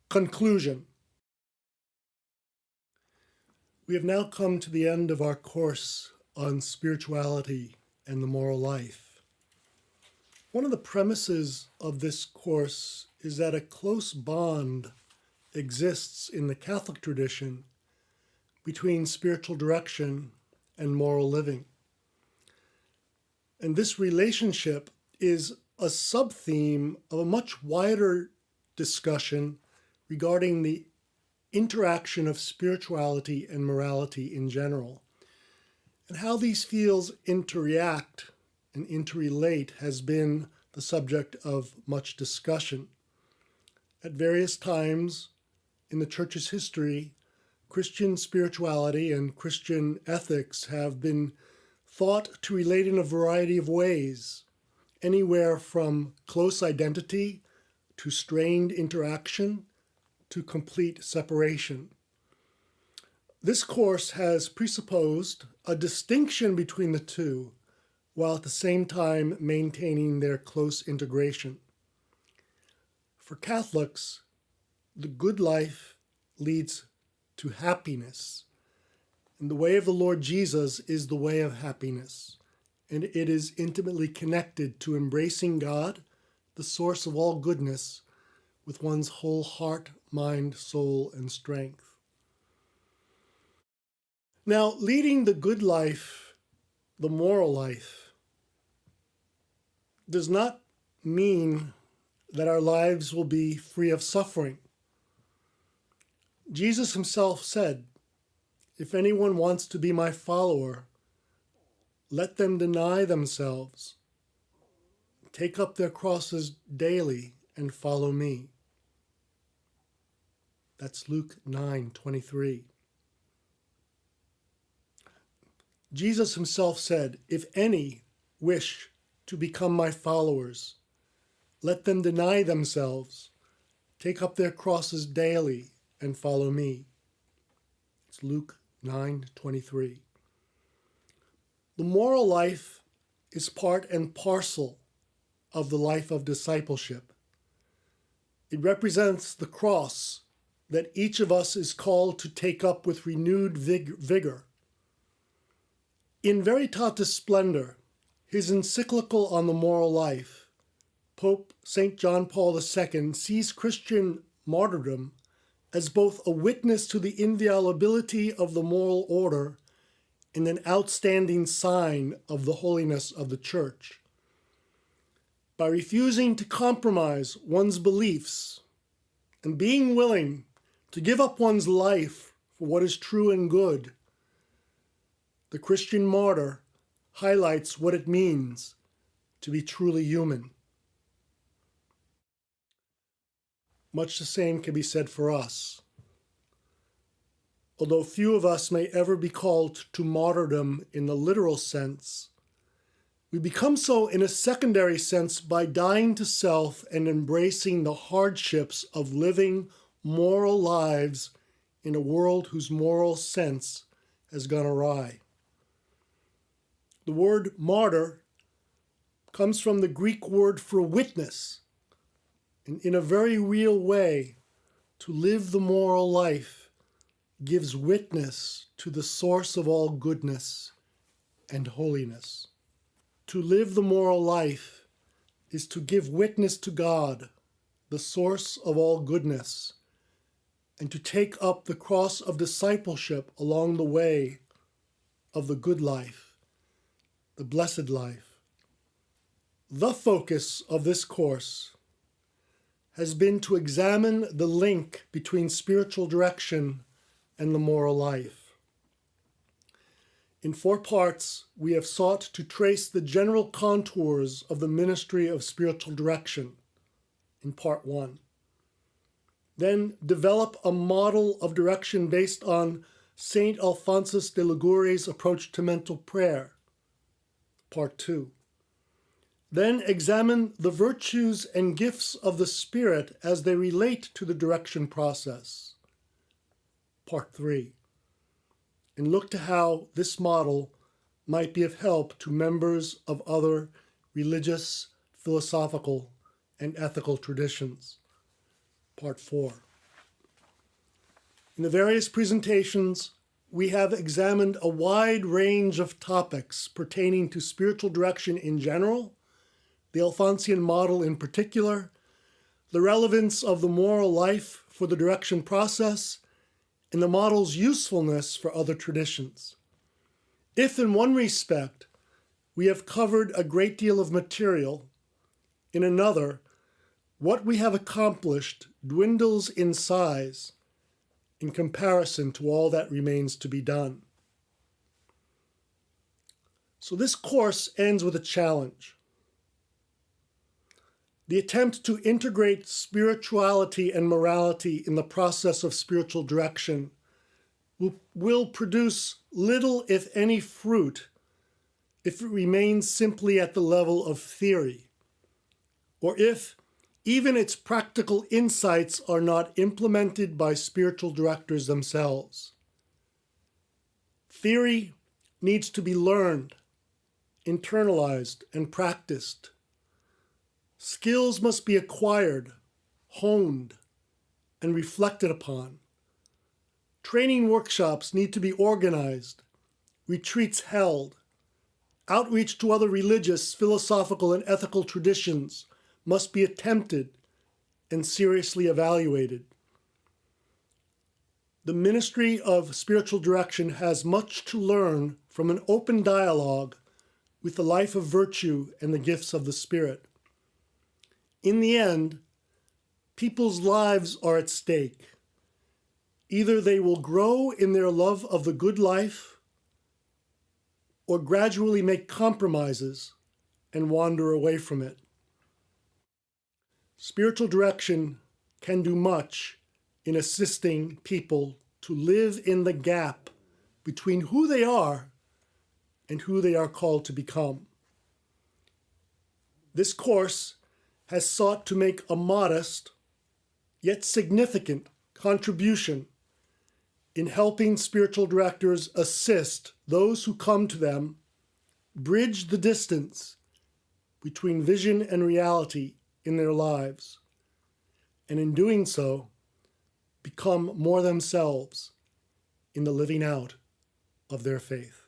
Conclusion. We have now come to the end of our course on spirituality and the moral life. One of the premises of this course is that a close bond exists in the Catholic tradition between spiritual direction and moral living. And this relationship is a sub-theme of a much wider discussion regarding the interaction of spirituality and morality in general. And how these fields interact and interrelate has been the subject of much discussion. At various times in the Church's history, Christian spirituality and Christian ethics have been thought to relate in a variety of ways, anywhere from close identity to strained interaction to complete separation. This course has presupposed a distinction between the two, while at the same time maintaining their close integration. For Catholics, the good life leads to happiness, and the way of the Lord Jesus is the way of happiness, and it is intimately connected to embracing God, the source of all goodness, with one's whole heart, mind, soul, and strength. Now, leading the good life, the moral life, does not mean that our lives will be free of suffering. Jesus himself said, "If anyone wants to be my follower, let them deny themselves, take up their crosses daily, and follow me." That's Luke 9:23. Jesus himself said, "If any wish to become my followers, let them deny themselves, take up their crosses daily, and follow me." It's Luke 9:23. The moral life is part and parcel of the life of discipleship. It represents the cross that each of us is called to take up with renewed vigor. In Veritatis Splendor, his encyclical on the moral life, Pope St. John Paul II sees Christian martyrdom as both a witness to the inviolability of the moral order and an outstanding sign of the holiness of the Church. By refusing to compromise one's beliefs and being willing to give up one's life for what is true and good, the Christian martyr highlights what it means to be truly human. Much the same can be said for us. Although few of us may ever be called to martyrdom in the literal sense, we become so in a secondary sense by dying to self and embracing the hardships of living moral lives in a world whose moral sense has gone awry. The word martyr comes from the Greek word for witness, and in a very real way, to live the moral life gives witness to the source of all goodness and holiness. To live the moral life is to give witness to God, the source of all goodness, and to take up the cross of discipleship along the way of the good life, the blessed life. The focus of this course has been to examine the link between spiritual direction and the moral life. In 4 parts, we have sought to trace the general contours of the ministry of spiritual direction in part 1. Then develop a model of direction based on St. Alphonsus de Liguori's approach to mental prayer, part 2. Then examine the virtues and gifts of the Spirit as they relate to the direction process, part 3. And look to how this model might be of help to members of other religious, philosophical, and ethical traditions, part 4. In the various presentations, we have examined a wide range of topics pertaining to spiritual direction in general, the Alphonsian model in particular, the relevance of the moral life for the direction process, and the model's usefulness for other traditions. If in one respect we have covered a great deal of material, in another, what we have accomplished dwindles in size in comparison to all that remains to be done. So this course ends with a challenge. The attempt to integrate spirituality and morality in the process of spiritual direction will produce little, if any, fruit if it remains simply at the level of theory, or if even its practical insights are not implemented by spiritual directors themselves. Theory needs to be learned, internalized, and practiced. Skills must be acquired, honed, and reflected upon. Training workshops need to be organized, retreats held. Outreach to other religious, philosophical, and ethical traditions must be attempted and seriously evaluated. The ministry of spiritual direction has much to learn from an open dialogue with the life of virtue and the gifts of the Spirit. In the end, people's lives are at stake. Either they will grow in their love of the good life or gradually make compromises and wander away from it. Spiritual direction can do much in assisting people to live in the gap between who they are and who they are called to become. This course has sought to make a modest, yet significant contribution in helping spiritual directors assist those who come to them bridge the distance between vision and reality in their lives, and in doing so, become more themselves in the living out of their faith.